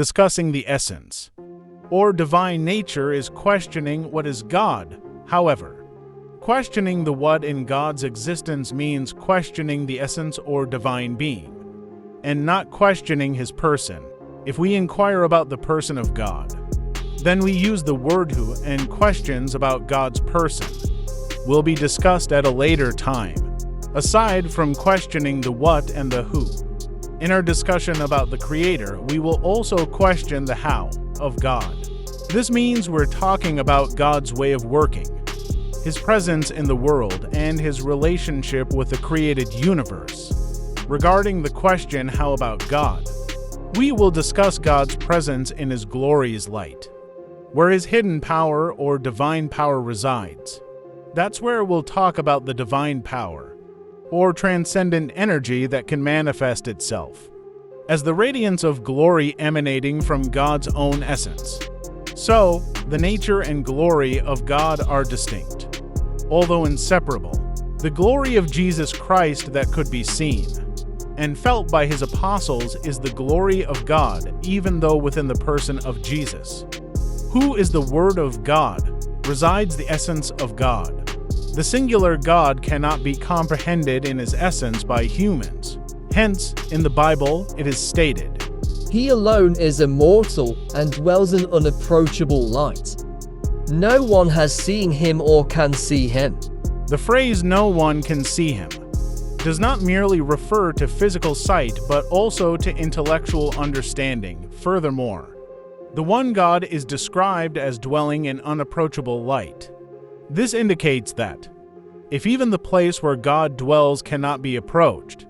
discussing the essence, or divine nature is questioning what is God. However, questioning the what in God's existence means questioning the essence or divine being, and not questioning his person. If we inquire about the person of God, then we use the word who, and questions about God's person will be discussed at a later time, aside from questioning the what and the who. In our discussion about the Creator, we will also question the how of God. This means we're talking about God's way of working, his presence in the world, and his relationship with the created universe. Regarding the question, how about God? We will discuss God's presence in his glorious light, where his hidden power or divine power resides. That's where we'll talk about the divine power, or transcendent energy that can manifest itself as the radiance of glory emanating from God's own essence. So, the nature and glory of God are distinct, although inseparable. The glory of Jesus Christ that could be seen and felt by his apostles is the glory of God, even though within the person of Jesus, who is the Word of God, resides the essence of God. The singular God cannot be comprehended in his essence by humans. Hence, in the Bible, it is stated, "He alone is immortal and dwells in unapproachable light. No one has seen him or can see him." The phrase "no one can see him" does not merely refer to physical sight, but also to intellectual understanding. Furthermore, the one God is described as dwelling in unapproachable light. This indicates that, if even the place where God dwells cannot be approached,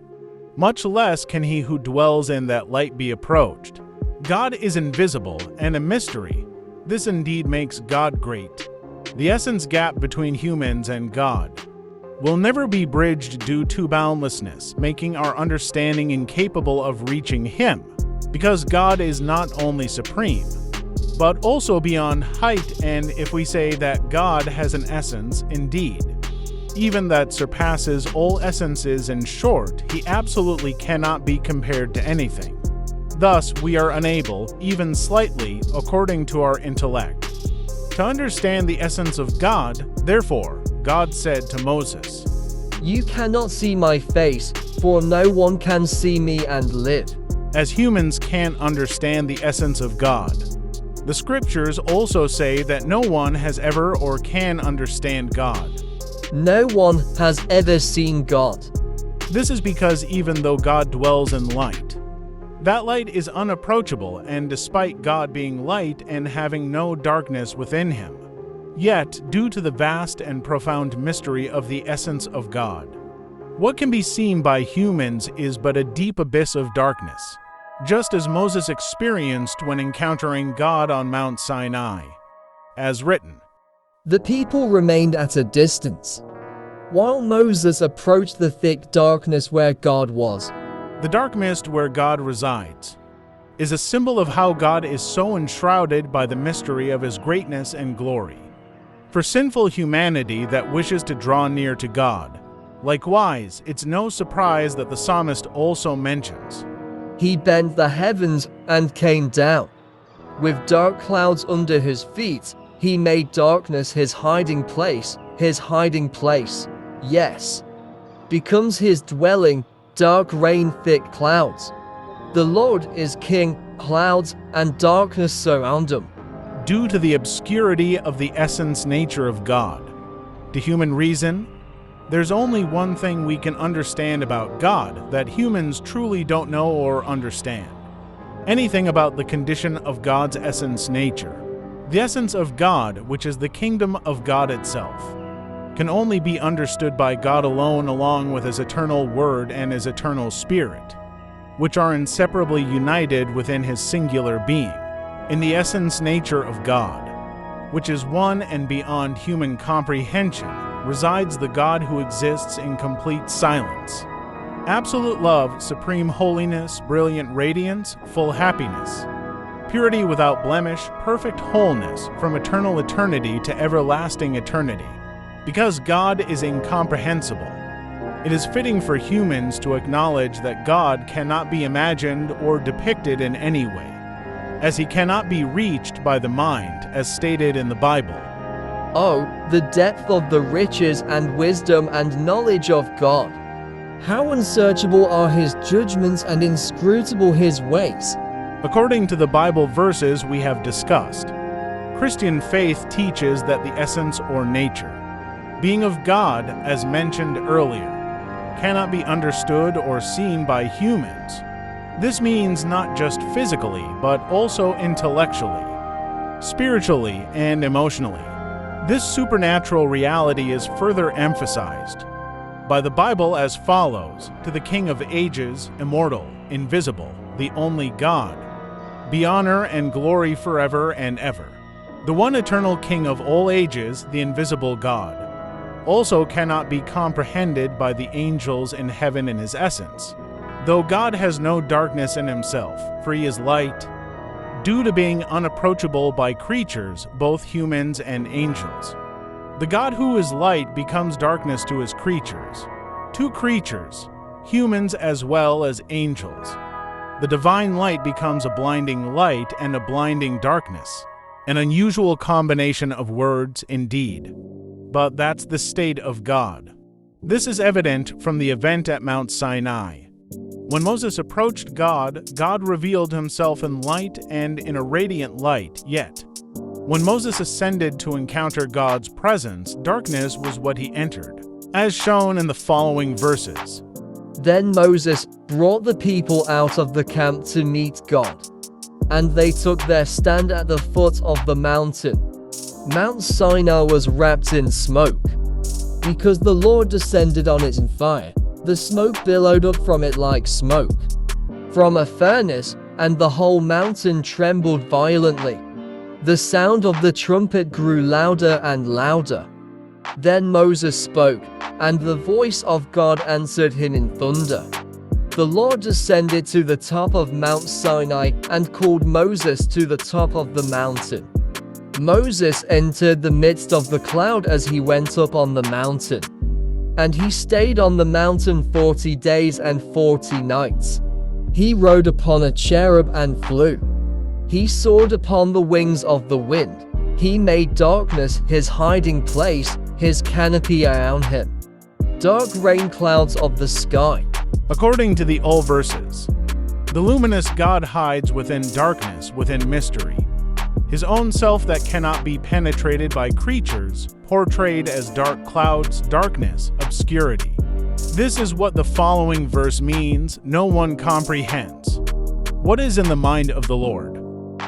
much less can he who dwells in that light be approached. God is invisible and a mystery. This indeed makes God great. The essence gap between humans and God will never be bridged due to boundlessness, making our understanding incapable of reaching him, because God is not only supreme, but also beyond height. And if we say that God has an essence, indeed, even that surpasses all essences, in short, he absolutely cannot be compared to anything. Thus, we are unable, even slightly, according to our intellect, to understand the essence of God. Therefore, God said to Moses, "You cannot see my face, for no one can see me and live." As humans can't understand the essence of God, the scriptures also say that no one has ever or can understand God. No one has ever seen God. This is because even though God dwells in light, that light is unapproachable, and despite God being light and having no darkness within him, yet, due to the vast and profound mystery of the essence of God, what can be seen by humans is but a deep abyss of darkness, just as Moses experienced when encountering God on Mount Sinai. As written, "The people remained at a distance, while Moses approached the thick darkness where God was." The dark mist where God resides is a symbol of how God is so enshrouded by the mystery of his greatness and glory. For sinful humanity that wishes to draw near to God, likewise, it's no surprise that the psalmist also mentions, "He bent the heavens and came down. With dark clouds under his feet, he made darkness his hiding place, yes, becomes his dwelling, dark rain, thick clouds. The Lord is king, clouds and darkness surround him." Due to the obscurity of the essence nature of God, to human reason, there's only one thing we can understand about God that humans truly don't know or understand. Anything about the condition of God's essence nature. The essence of God, which is the kingdom of God itself, can only be understood by God alone, along with his eternal word and his eternal spirit, which are inseparably united within his singular being. In the essence nature of God, which is one and beyond human comprehension, resides the God who exists in complete silence. Absolute love, supreme holiness, brilliant radiance, full happiness, purity without blemish, perfect wholeness, from eternal eternity to everlasting eternity. Because God is incomprehensible, it is fitting for humans to acknowledge that God cannot be imagined or depicted in any way. as he cannot be reached by the mind, as stated in the Bible. Oh, the depth of the riches and wisdom and knowledge of God! How unsearchable are his judgments and inscrutable his ways! According to the Bible verses we have discussed, Christian faith teaches that the essence or nature, being of God, as mentioned earlier, cannot be understood or seen by humans. This means not just physically, but also intellectually, spiritually, and emotionally. This supernatural reality is further emphasized by the Bible as follows: to the King of ages, immortal, invisible, the only God, be honor and glory forever and ever. The one eternal King of all ages, the invisible God, also cannot be comprehended by the angels in heaven in his essence, though God has no darkness in himself, for he is light, due to being unapproachable by creatures, both humans and angels. The God who is light becomes darkness to his creatures. Two creatures, humans as well as angels. The divine light becomes a blinding light and a blinding darkness. An unusual combination of words indeed. But that's the state of God. This is evident from the event at Mount Sinai. When Moses approached God, God revealed himself in light and in a radiant light, yet when Moses ascended to encounter God's presence, darkness was what he entered, as shown in the following verses. Then Moses brought the people out of the camp to meet God, and they took their stand at the foot of the mountain. Mount Sinai was wrapped in smoke, because the Lord descended on it in fire. The smoke billowed up from it like smoke from a furnace, and the whole mountain trembled violently. The sound of the trumpet grew louder and louder. Then Moses spoke, and the voice of God answered him in thunder. The Lord descended to the top of Mount Sinai and called Moses to the top of the mountain. Moses entered the midst of the cloud as he went up on the mountain. And he stayed on the mountain 40 days and 40 nights. He rode upon a cherub and flew. He soared upon the wings of the wind. He made darkness his hiding place, his canopy around him. Dark rain clouds of the sky. According to the old verses, the luminous God hides within darkness, within mystery. His own self that cannot be penetrated by creatures, portrayed as dark clouds, darkness, obscurity. This is what the following verse means: no one comprehends what is in the mind of the Lord.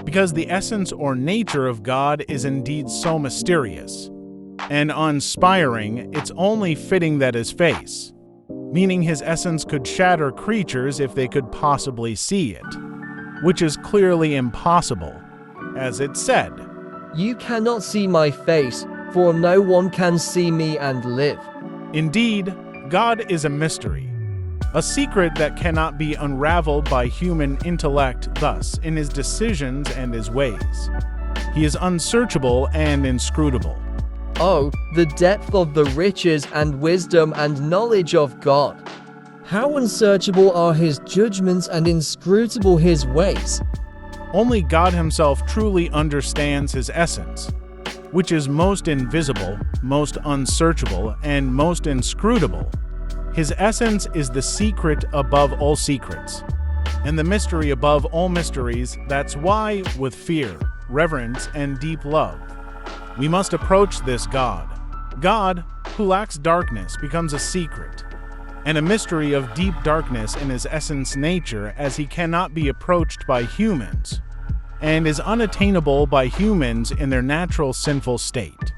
Because the essence or nature of God is indeed so mysterious and uninspiring, it's only fitting that his face, meaning his essence, could shatter creatures if they could possibly see it, which is clearly impossible, as it said, "You cannot see my face, for no one can see me and live." Indeed, God is a mystery, a secret that cannot be unraveled by human intellect, thus, in his decisions and his ways. He is unsearchable and inscrutable. Oh, the depth of the riches and wisdom and knowledge of God! How unsearchable are his judgments and inscrutable his ways! Only God himself truly understands his essence, which is most invisible, most unsearchable, and most inscrutable. His essence is the secret above all secrets, and the mystery above all mysteries. That's why, with fear, reverence, and deep love, we must approach this God. God, who lacks darkness, becomes a secret, and a mystery of deep darkness in his essence nature, as he cannot be approached by humans, and is unattainable by humans in their natural sinful state.